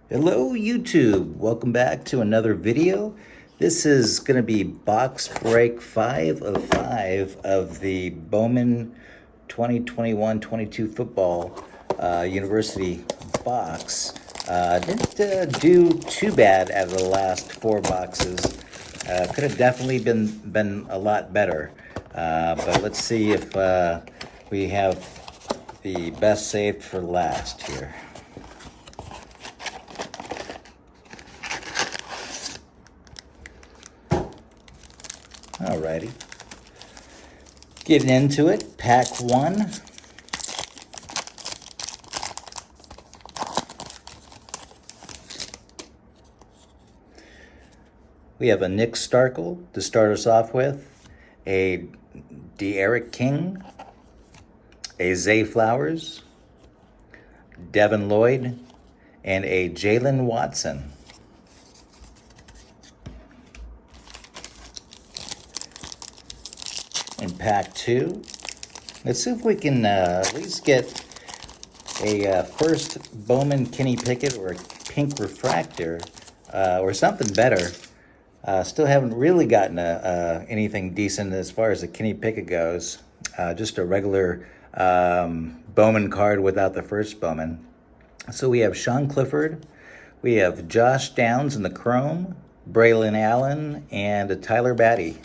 Hello YouTube, welcome back to another video. This is going to be box break 5 of 5 of the Bowman 2021-22 football university box. Didn't do too bad out of the last 4 boxes. Could have definitely been a lot better. But let's see if we have the best saved for last here. Alrighty. Getting into it, pack 1. We have a Nick Starkel to start us off with, a De'Eric King, a Zay Flowers, Devin Lloyd, and a Jalen Watson. In pack 2, let's see if we can at least get a first Bowman Kenny Pickett or a pink refractor or something better. Still haven't really gotten anything decent as far as the Kenny Pickett goes. Just a regular Bowman card without the first Bowman. So we have Sean Clifford, we have Josh Downs in the chrome, Braylon Allen, and a Tyler Batty.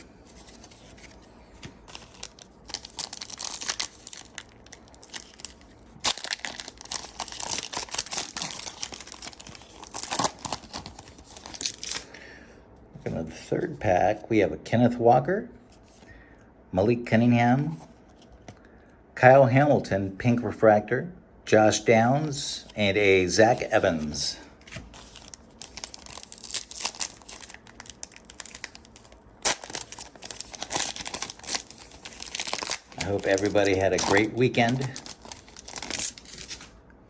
In the third pack, we have a Kenneth Walker, Malik Cunningham, Kyle Hamilton, pink refractor, Josh Downs, and a Zach Evans. I hope everybody had a great weekend.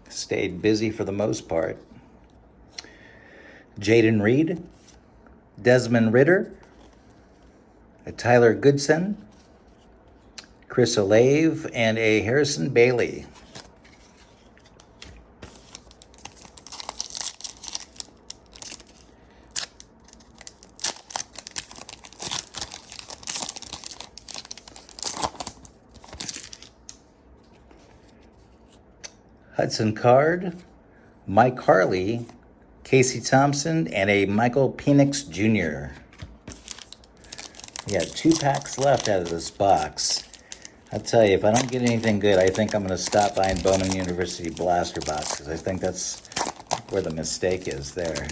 Stayed busy for the most part. Jaden Reed, Desmond Ritter, a Tyler Goodson, Chris Olave, and a Harrison Bailey. Hudson Card, Mike Harley, Casey Thompson, and a Michael Penix Jr. We got 2 packs left out of this box. I'll tell you, if I don't get anything good, I think I'm going to stop buying Bowman University blaster boxes. I think that's where the mistake is there.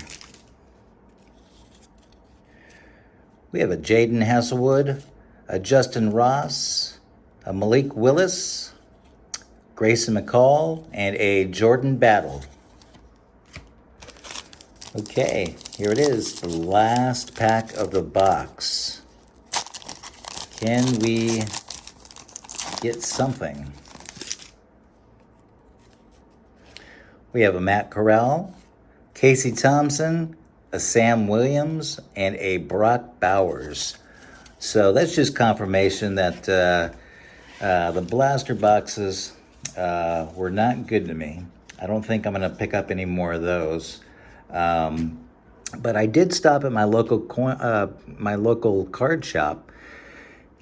We have a Jaden Hasselwood, a Justin Ross, a Malik Willis, Grayson McCall, and a Jordan Battle. Okay, here it is, the last pack of the box. Can we get something? We have a Matt Corral, Casey Thompson, a Sam Williams, and a Brock Bowers. So that's just confirmation that the blaster boxes were not good to me. I don't think I'm going to pick up any more of those. But I did stop at my local card shop,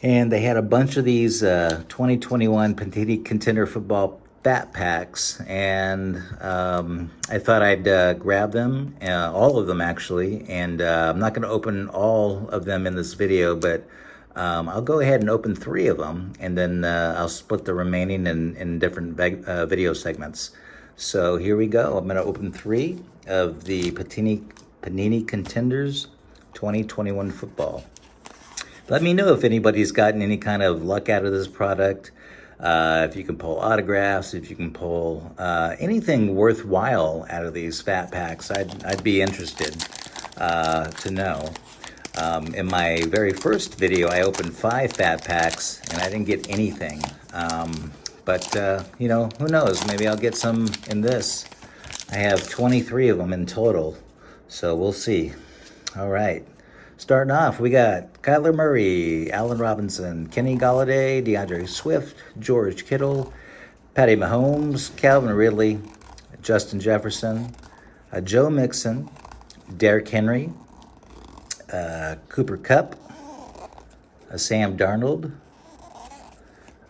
and they had a bunch of these 2021 Contender football fat packs, and I thought I'd grab them, all of them actually, and I'm not going to open all of them in this video, but I'll go ahead and open 3 of them, and then I'll split the remaining in different video segments. So here we go. I'm going to open 3 of the Panini Contenders 2021 football. Let me know if anybody's gotten any kind of luck out of this product. If you can pull autographs, if you can pull anything worthwhile out of these fat packs, I'd be interested to know. In my very first video, I opened 5 fat packs and I didn't get anything. But you know, who knows? Maybe I'll get some in this. I have 23 of them in total, so we'll see. All right. Starting off, we got Kyler Murray, Allen Robinson, Kenny Golladay, DeAndre Swift, George Kittle, Patty Mahomes, Calvin Ridley, Justin Jefferson, Joe Mixon, Derrick Henry, Cooper Kupp, Sam Darnold,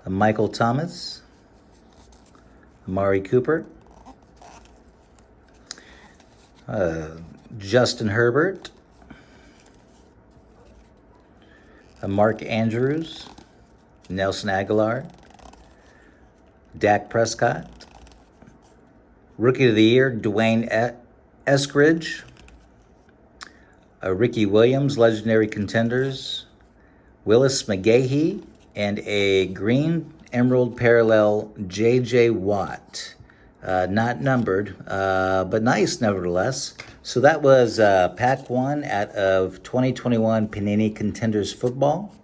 Michael Thomas, Amari Cooper, Justin Herbert, Mark Andrews, Nelson Aguilar, Dak Prescott, Rookie of the Year, Dwayne Eskridge, Ricky Williams, Legendary Contenders, Willis McGahee, and a green emerald parallel J.J. Watt. Not numbered, but nice nevertheless. So that was Pack 1 out of 2021 Panini Contenders Football.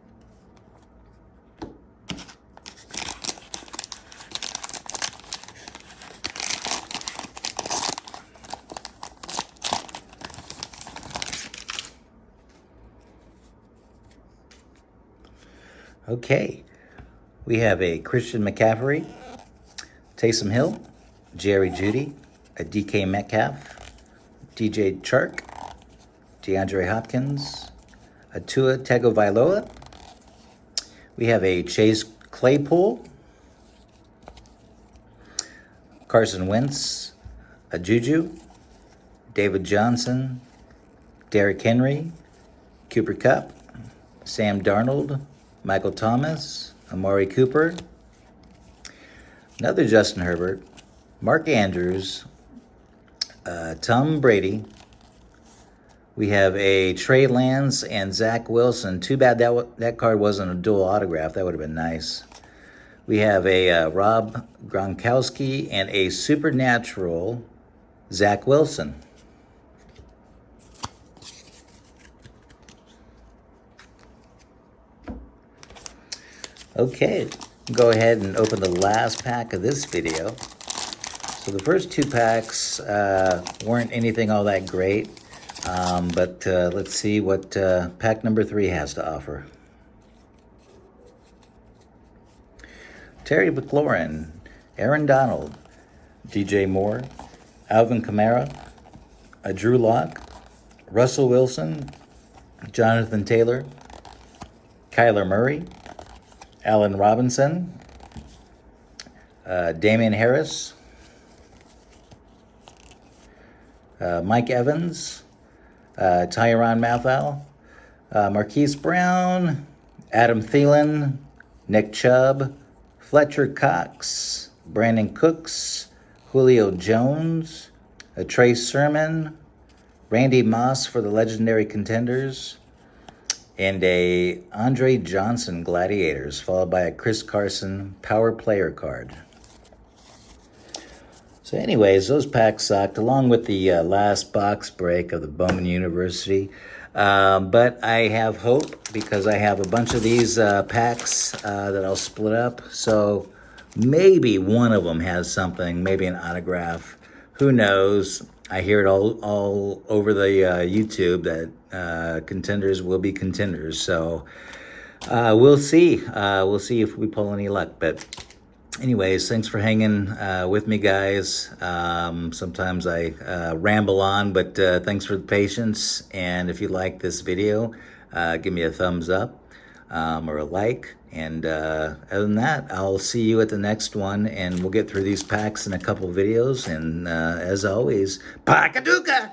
Okay, we have a Christian McCaffrey, Taysom Hill, Jerry Jeudy, a DK Metcalf, DJ Chark, DeAndre Hopkins, a Tua Tagovailoa. We have a Chase Claypool, Carson Wentz, a Juju, David Johnson, Derrick Henry, Cooper Kupp, Sam Darnold, Michael Thomas, Amari Cooper, another Justin Herbert, Mark Andrews, Tom Brady. We have a Trey Lance and Zach Wilson. Too bad that card wasn't a dual autograph. That would have been nice. We have a Rob Gronkowski and a supernatural Zach Wilson. Okay, go ahead and open the last pack of this video. So the first two packs weren't anything all that great, but let's see what pack number 3 has to offer. Terry McLaurin, Aaron Donald, DJ Moore, Alvin Kamara, Drew Lock, Russell Wilson, Jonathan Taylor, Kyler Murray, Allen Robinson, Damian Harris, Mike Evans, Tyrann Mathieu, Marquise Brown, Adam Thielen, Nick Chubb, Fletcher Cox, Brandon Cooks, Julio Jones, Trey Sermon, Randy Moss for the Legendary Contenders, and a Andre Johnson Gladiators, followed by a Chris Carson Power Player card. So anyways, those packs sucked, along with the last box break of the Bowman University. But I have hope because I have a bunch of these packs that I'll split up. So maybe one of them has something, maybe an autograph. Who knows? I hear it all over the YouTube that contenders will be contenders. So we'll see. We'll see if we pull any luck. But anyways, thanks for hanging with me, guys. Sometimes I ramble on, but thanks for the patience. And if you like this video, give me a thumbs up or a like. And other than that, I'll see you at the next one, and we'll get through these packs in a couple videos. And as always, Pakaduka!